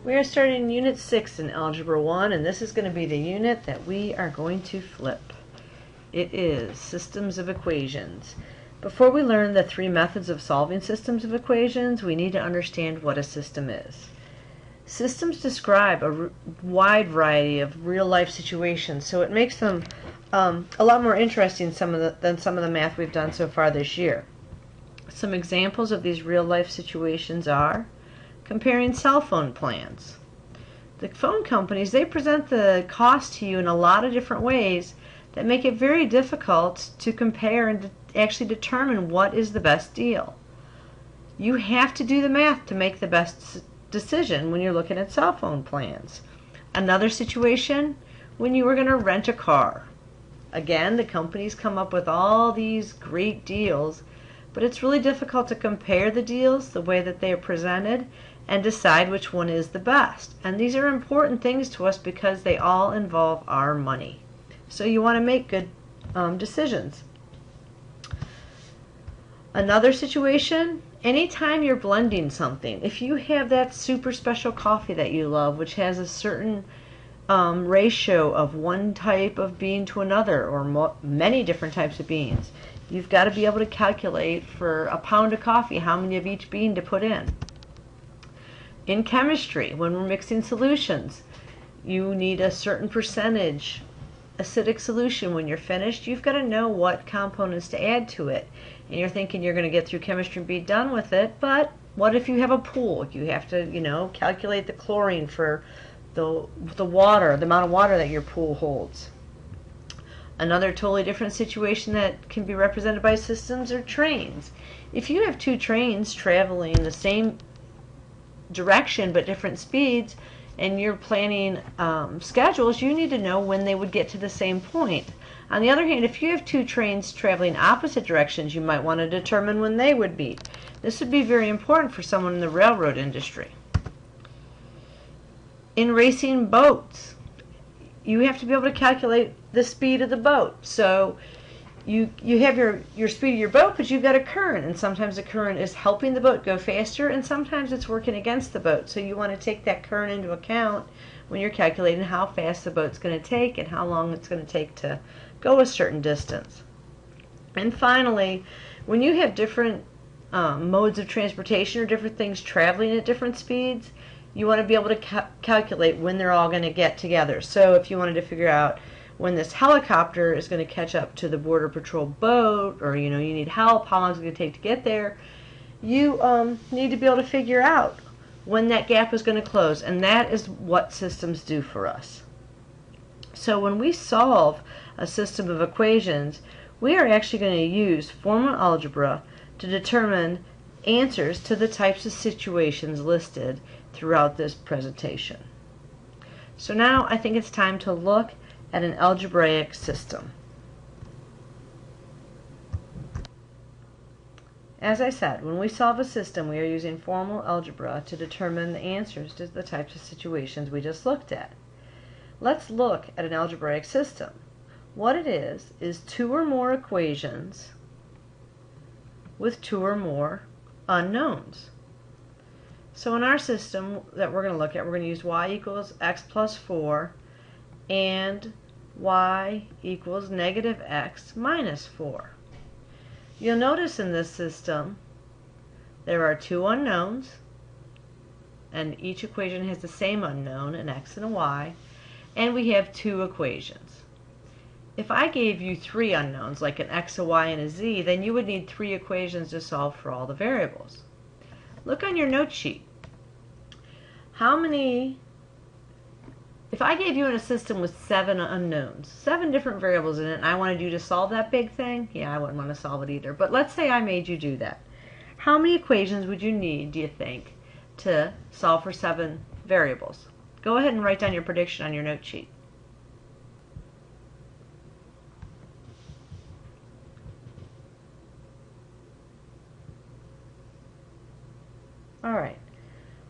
We are starting Unit 6 in Algebra 1, and this is going to be the unit that we are going to flip. It is Systems of Equations. Before we learn the three methods of solving systems of equations, we need to understand what a system is. Systems describe a wide variety of real-life situations, so it makes them a lot more interesting than some of the math we've done so far this year. Some examples of these real-life situations are comparing cell phone plans. The phone companies, they present the cost to you in a lot of different ways that make it very difficult to compare and to actually determine what is the best deal. You have to do the math to make the best decision when you're looking at cell phone plans. Another situation, when you were going to rent a car. Again, the companies come up with all these great deals, but it's really difficult to compare the deals the way that they are presented and decide which one is the best. And these are important things to us because they all involve our money. So you want to make good decisions. Another situation, anytime you're blending something, if you have that super special coffee that you love, which has a certain ratio of one type of bean to another, or many different types of beans, you've got to be able to calculate for a pound of coffee how many of each bean to put in. In chemistry, when we're mixing solutions, you need a certain percentage acidic solution. When you're finished, you've got to know what components to add to it. And you're thinking you're going to get through chemistry and be done with it, but what if you have a pool? You have to, calculate the chlorine for the water, the amount of water that your pool holds. Another totally different situation that can be represented by systems are trains. If you have two trains traveling the same direction but different speeds, and you're planning schedules, you need to know when they would get to the same point. On the other hand, if you have two trains traveling opposite directions, you might want to determine when they would meet. This would be very important for someone in the railroad industry. In racing boats, you have to be able to calculate the speed of the boat. So you have your speed of your boat, but you've got a current, and sometimes the current is helping the boat go faster, and sometimes it's working against the boat. So you want to take that current into account when you're calculating how fast the boat's going to take and how long it's going to take to go a certain distance. And finally, when you have different modes of transportation or different things traveling at different speeds, you want to be able to calculate when they're all going to get together. So if you wanted to figure out when this helicopter is going to catch up to the Border Patrol boat, or you need help, how long is it going to take to get there, you need to be able to figure out when that gap is going to close, and that is what systems do for us. So when we solve a system of equations, we are actually going to use formal algebra to determine answers to the types of situations listed throughout this presentation. So now I think it's time to look at an algebraic system. As I said, when we solve a system, we are using formal algebra to determine the answers to the types of situations we just looked at. Let's look at an algebraic system. What it is two or more equations with two or more unknowns. So in our system that we're going to look at, we're going to use y equals x plus 4 and y equals negative x minus 4. You'll notice in this system there are two unknowns, and each equation has the same unknown, an x and a y, and we have two equations. If I gave you three unknowns, like an x, a y, and a z, then you would need three equations to solve for all the variables. Look on your note sheet. If I gave you a system with 7 unknowns, 7 different variables in it, and I wanted you to solve that big thing, yeah, I wouldn't want to solve it either. But let's say I made you do that. How many equations would you need, do you think, to solve for 7 variables? Go ahead and write down your prediction on your note sheet. All right.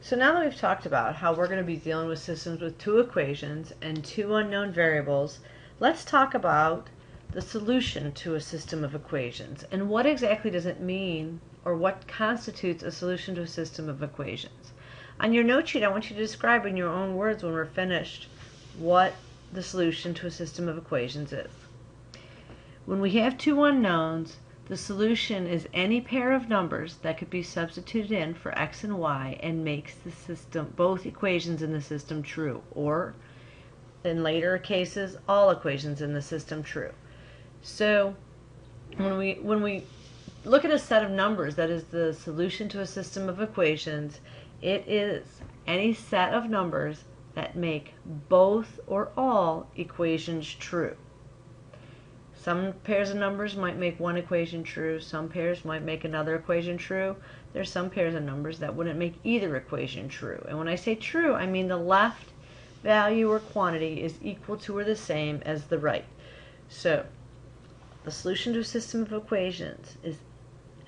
So now that we've talked about how we're going to be dealing with systems with two equations and two unknown variables, let's talk about the solution to a system of equations and what exactly does it mean, or what constitutes a solution to a system of equations. On your note sheet, I want you to describe in your own words when we're finished what the solution to a system of equations is. When we have two unknowns, the solution is any pair of numbers that could be substituted in for x and y and makes the system, both equations in the system, true, or in later cases, all equations in the system true. So when we look at a set of numbers that is the solution to a system of equations, it is any set of numbers that make both or all equations true. Some pairs of numbers might make one equation true, some pairs might make another equation true. There's some pairs of numbers that wouldn't make either equation true. And when I say true, I mean the left value or quantity is equal to or the same as the right. So the solution to a system of equations is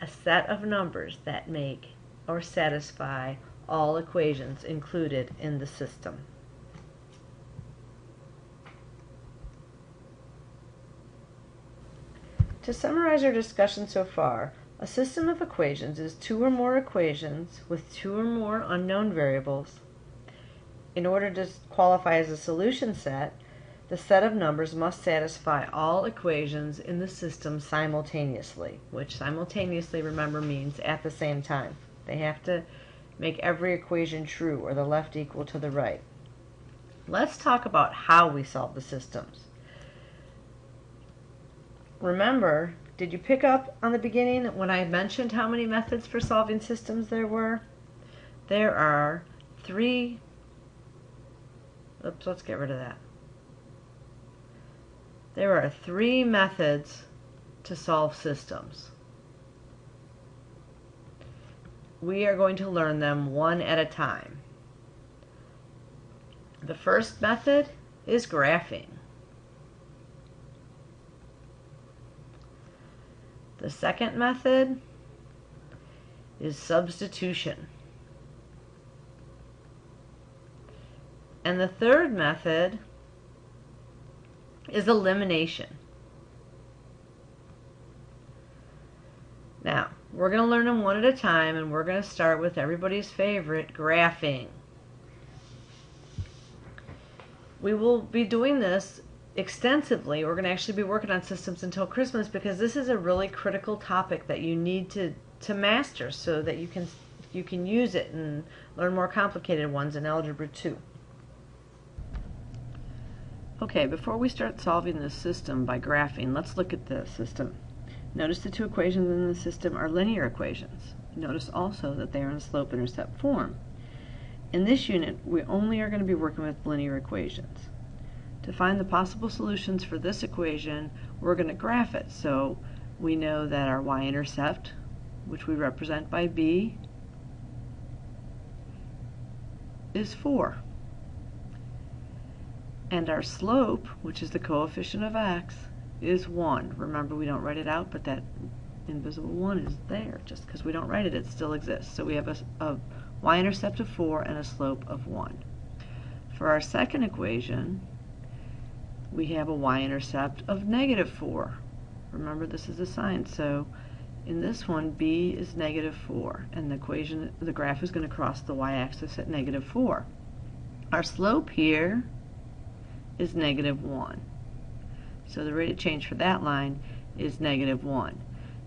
a set of numbers that make or satisfy all equations included in the system. To summarize our discussion so far, a system of equations is two or more equations with two or more unknown variables. In order to qualify as a solution set, the set of numbers must satisfy all equations in the system simultaneously, which simultaneously, remember, means at the same time. They have to make every equation true or the left equal to the right. Let's talk about how we solve the systems. Remember, did you pick up on the beginning when I mentioned how many methods for solving systems there were? There are three. Oops, let's get rid of that. There are three methods to solve systems. We are going to learn them one at a time. The first method is graphing. The second method is substitution. And the third method is elimination. Now, we're going to learn them one at a time, and we're going to start with everybody's favorite, graphing. We will be doing this extensively. We're going to actually be working on systems until Christmas because this is a really critical topic that you need to master so that you can use it and learn more complicated ones in Algebra 2. Okay, before we start solving this system by graphing, let's look at the system. Notice the two equations in the system are linear equations. Notice also that they are in slope-intercept form. In this unit, we only are going to be working with linear equations. To find the possible solutions for this equation, we're going to graph it. So we know that our y-intercept, which we represent by b, is 4. And our slope, which is the coefficient of x, is 1. Remember, we don't write it out, but that invisible 1 is there. Just because we don't write it, it still exists. So we have a y-intercept of 4 and a slope of 1. For our second equation, we have a y-intercept of -4. Remember, this is a sign, so in this one, b is -4, and the graph is going to cross the y-axis at -4. Our slope here is -1. So the rate of change for that line is -1.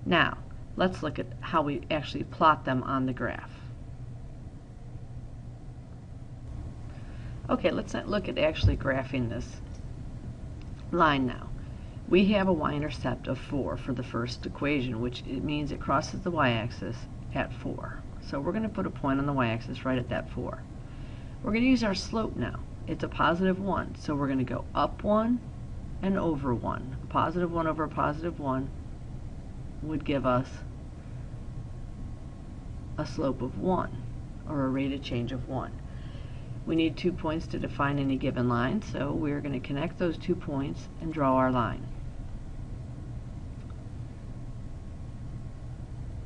Now, let's look at how we actually plot them on the graph. Okay, let's look at actually graphing this line now. We have a y-intercept of 4 for the first equation, which it means it crosses the y-axis at 4. So we're going to put a point on the y-axis right at that 4. We're going to use our slope now. It's a +1, so we're going to go up 1 and over 1. A +1 over a +1 would give us a slope of 1, or a rate of change of 1. We need 2 points to define any given line, so we're going to connect those 2 points and draw our line.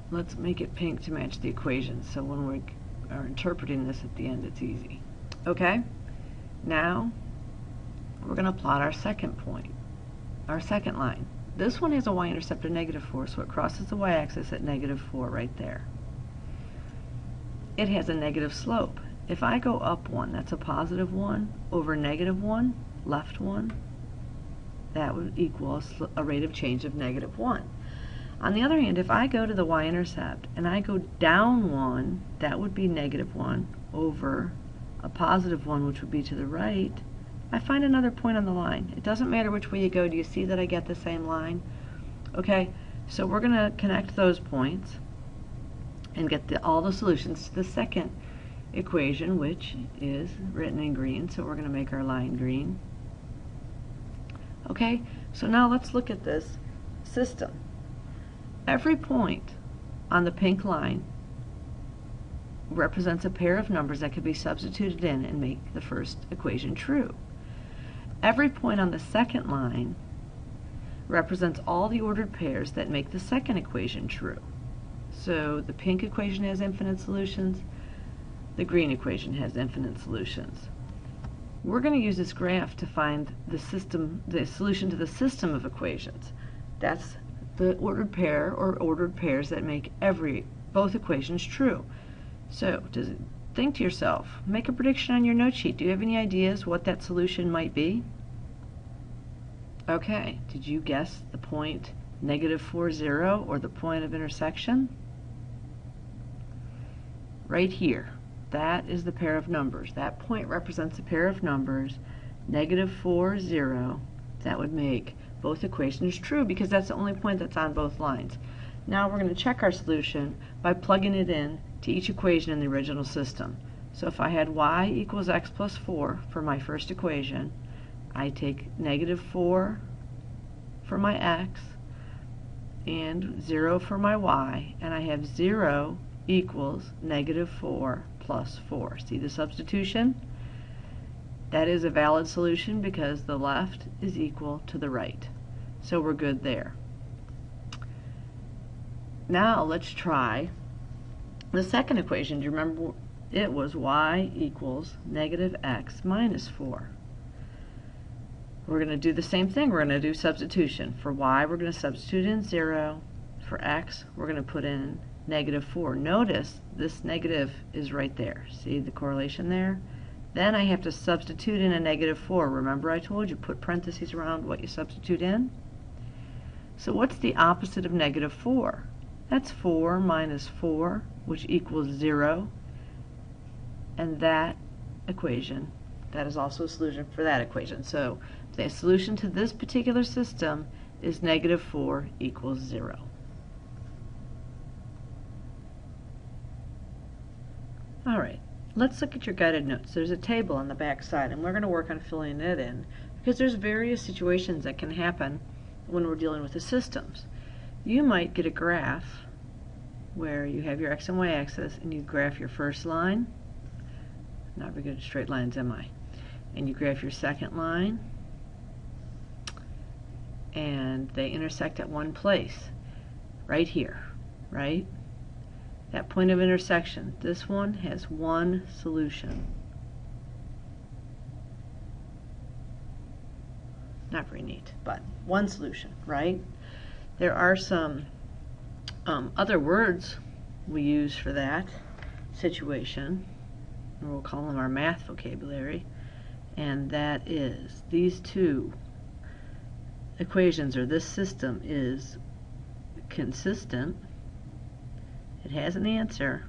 Let's make it pink to match the equation, so when we are interpreting this at the end, it's easy. Okay? Now, we're going to plot our second point, our second line. This one has a y-intercept of -4, so it crosses the y-axis at -4 right there. It has a negative slope, if I go up 1, that's a positive 1, over negative 1, left 1, that would equal a rate of change of negative 1. On the other hand, if I go to the y-intercept and I go down 1, that would be negative 1 over a positive 1, which would be to the right. I find another point on the line. It doesn't matter which way you go. Do you see that I get the same line? Okay, so we're going to connect those points and get all the solutions to the second equation, which is written in green, so we're going to make our line green. Okay, so now let's look at this system. Every point on the pink line represents a pair of numbers that could be substituted in and make the first equation true. Every point on the second line represents all the ordered pairs that make the second equation true. So the pink equation has infinite solutions, the green equation has infinite solutions. We're going to use this graph to find the solution to the system of equations. That's the ordered pair or ordered pairs that make both equations true. So think to yourself, make a prediction on your note sheet. Do you have any ideas what that solution might be? Okay, did you guess the point -4, 0, or the point of intersection? Right here, that is the pair of numbers. That point represents a pair of numbers, -4, 0. That would make both equations true because that's the only point that's on both lines. Now we're going to check our solution by plugging it in to each equation in the original system. So if I had y equals x plus 4 for my first equation, I take -4 for my x and 0 for my y, and I have 0 equals -4 plus 4. See the substitution? That is a valid solution because the left is equal to the right. So we're good there. Now let's try the second equation. Do you remember it was y equals -x minus 4? We're going to do the same thing. We're going to do substitution. For y, we're going to substitute in 0. For x, we're going to put in -4. Notice this negative is right there. See the correlation there? Then I have to substitute in a -4. Remember I told you put parentheses around what you substitute in? So what's the opposite of -4? That's 4 minus 4, which equals 0. And that equation, that is also a solution for that equation. So the solution to this particular system is -4 equals 0. All right, let's look at your guided notes. There's a table on the back side, and we're going to work on filling it in because there's various situations that can happen when we're dealing with the systems. You might get a graph where you have your x and y axis and you graph your first line. Not very good at straight lines, am I? And you graph your second line, and they intersect at one place, right here, right? That point of intersection, this one has one solution. Not very neat, but one solution, right? There are some other words we use for that situation, or we'll call them our math vocabulary, and that is these two equations, or this system is consistent. It has an answer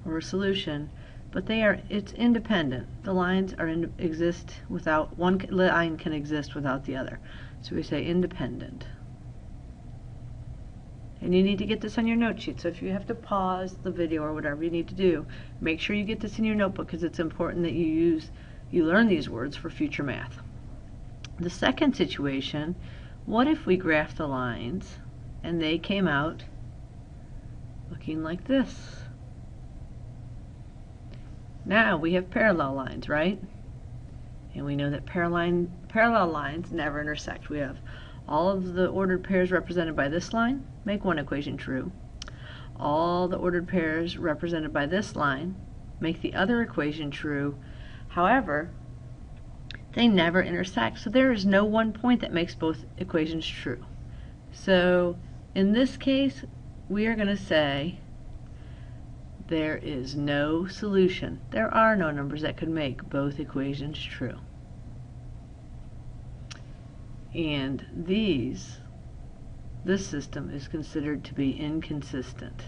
or a solution, but it's independent. The lines exist without, one line can exist without the other. So we say independent. And you need to get this on your note sheet. So if you have to pause the video or whatever you need to do, make sure you get this in your notebook because it's important that you learn these words for future math. The second situation, what if we graph the lines and they came out looking like this? Now we have parallel lines, right? And we know that parallel lines never intersect. We have all of the ordered pairs represented by this line, make one equation true. All the ordered pairs represented by this line make the other equation true. However, they never intersect, so there is no one point that makes both equations true. So in this case, we are going to say there is no solution. There are no numbers that could make both equations true. And this system is considered to be inconsistent.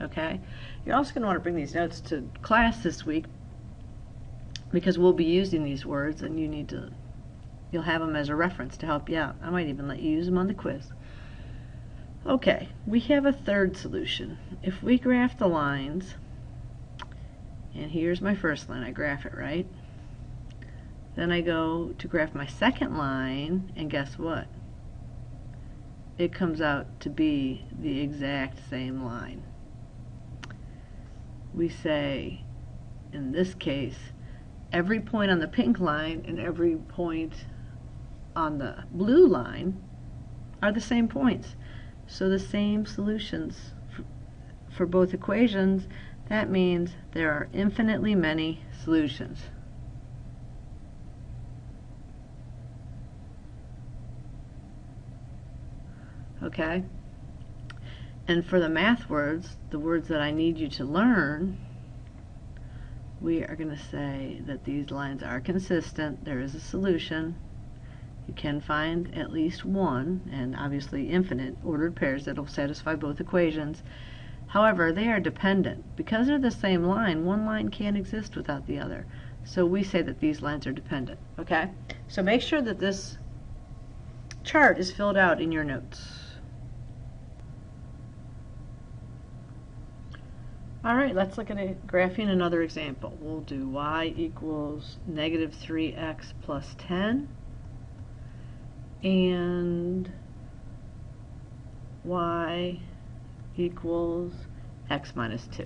Okay? You're also going to want to bring these notes to class this week because we'll be using these words, and you'll have them as a reference to help you out. I might even let you use them on the quiz. Okay, we have a third solution. If we graph the lines, and here's my first line, I graph it, right? Then I go to graph my second line, and guess what? It comes out to be the exact same line. We say, in this case, every point on the pink line and every point on the blue line are the same points. So the same solutions for both equations. That means there are infinitely many solutions. Okay? And for the math words, the words that I need you to learn, we are going to say that these lines are consistent. There is a solution. You can find at least one, and obviously infinite ordered pairs that will satisfy both equations. However, they are dependent. Because they're the same line, one line can't exist without the other. So we say that these lines are dependent. Okay? So make sure that this chart is filled out in your notes. All right, let's look at graphing another example. We'll do y equals negative 3x plus 10 and y equals x minus 2.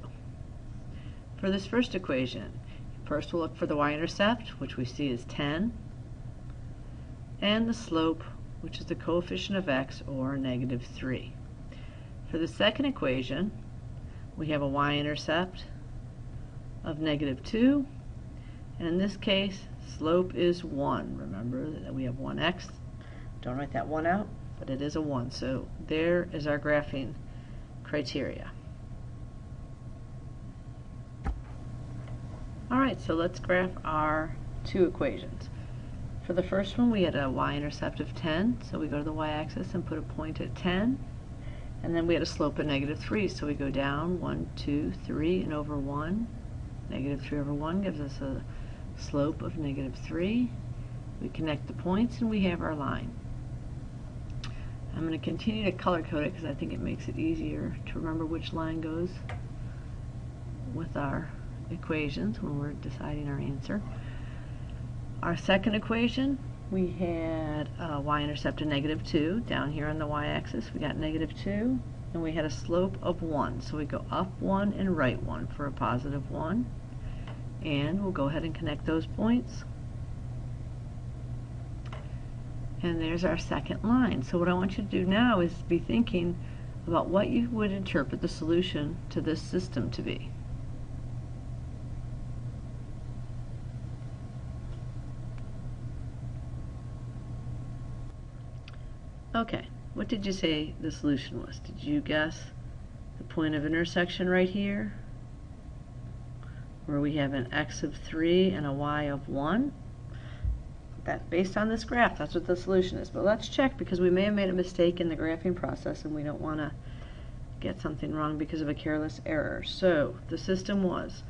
For this first equation, first we'll look for the y-intercept, which we see is 10, and the slope, which is the coefficient of x, or negative 3. For the second equation, we have a y-intercept of negative 2, and in this case, slope is 1. Remember that we have 1x. Don't write that 1 out, but it is a 1. So there is our graphing criteria. All right, so let's graph our two equations. For the first one, we had a y-intercept of 10, so we go to the y-axis and put a point at 10. And then we had a slope of negative 3, so we go down 1, 2, 3, and over 1. Negative 3 over 1 gives us a slope of negative 3. We connect the points, and we have our line. I'm going to continue to color code it because I think it makes it easier to remember which line goes with our equations when we're deciding our answer. Our second equation, we had a y-intercept of negative 2. Down here on the y-axis, we got negative 2, and we had a slope of 1. So we go up 1 and right 1 for a positive 1. And we'll go ahead and connect those points. And there's our second line. So what I want you to do now is be thinking about what you would interpret the solution to this system to be. Okay, what did you say the solution was? Did you guess the point of intersection right here, where we have an x of 3 and a y of 1? That, based on this graph, that's what the solution is. But let's check, because we may have made a mistake in the graphing process and we don't want to get something wrong because of a careless error. So the system was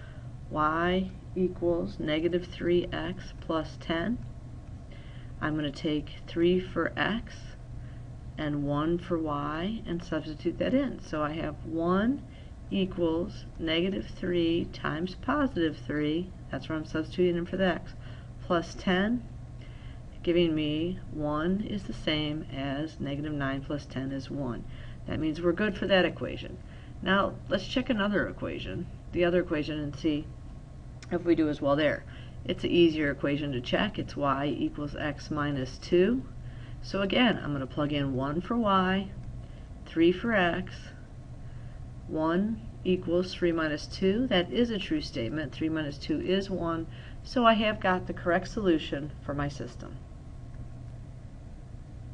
y equals negative 3x plus 10. I'm going to take 3 for x and 1 for y and substitute that in. So I have 1 equals negative 3 times positive 3, that's where I'm substituting in for the x, plus 10, giving me 1 is the same as negative 9 plus 10 is 1. That means we're good for that equation. Now let's check another equation, the other equation, and see if we do as well there. It's an easier equation to check. It's y equals x minus 2. So again, I'm going to plug in 1 for y, 3 for x, 1 equals 3 minus 2. That is a true statement. 3 minus 2 is 1. So I have got the correct solution for my system.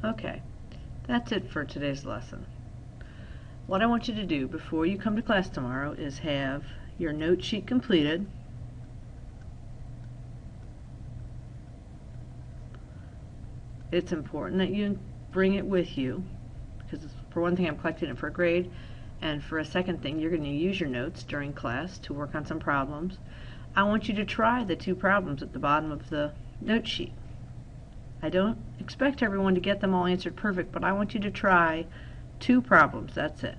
Okay, that's it for today's lesson. what I want you to do before you come to class tomorrow is have your note sheet completed. It's important that you bring it with you, because for one thing I'm collecting it for a grade, and for a second thing you're going to use your notes during class to work on some problems. I want you to try the 2 problems at the bottom of the note sheet. I don't expect everyone to get them all answered perfect, but I want you to try 2 problems, that's it.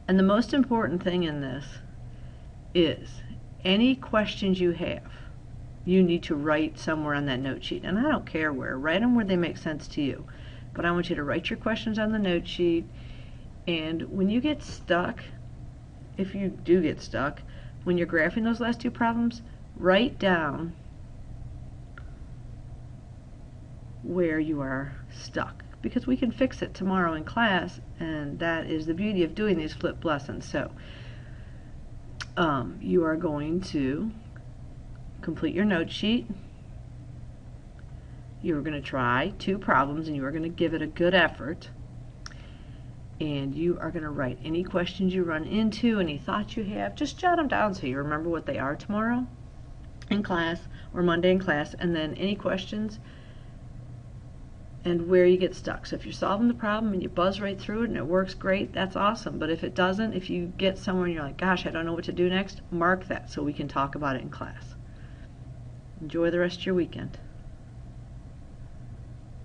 And the most important thing in this is any questions you have, you need to write somewhere on that note sheet. And I don't care where, write them where they make sense to you. But I want you to write your questions on the note sheet, and when you get stuck, if you do get stuck, when you're graphing those last 2 problems, write down where you are stuck, because we can fix it tomorrow in class, and that is the beauty of doing these flipped lessons. So you are going to complete your note sheet. You are going to try 2 problems, and you are going to give it a good effort, and you are going to write any questions you run into, any thoughts you have. Just jot them down so you remember what they are tomorrow in class or Monday in class, and then any questions and where you get stuck. So if you're solving the problem and you buzz right through it and it works great, that's awesome. But if it doesn't, if you get somewhere and you're like, gosh, I don't know what to do next, mark that so we can talk about it in class. Enjoy the rest of your weekend.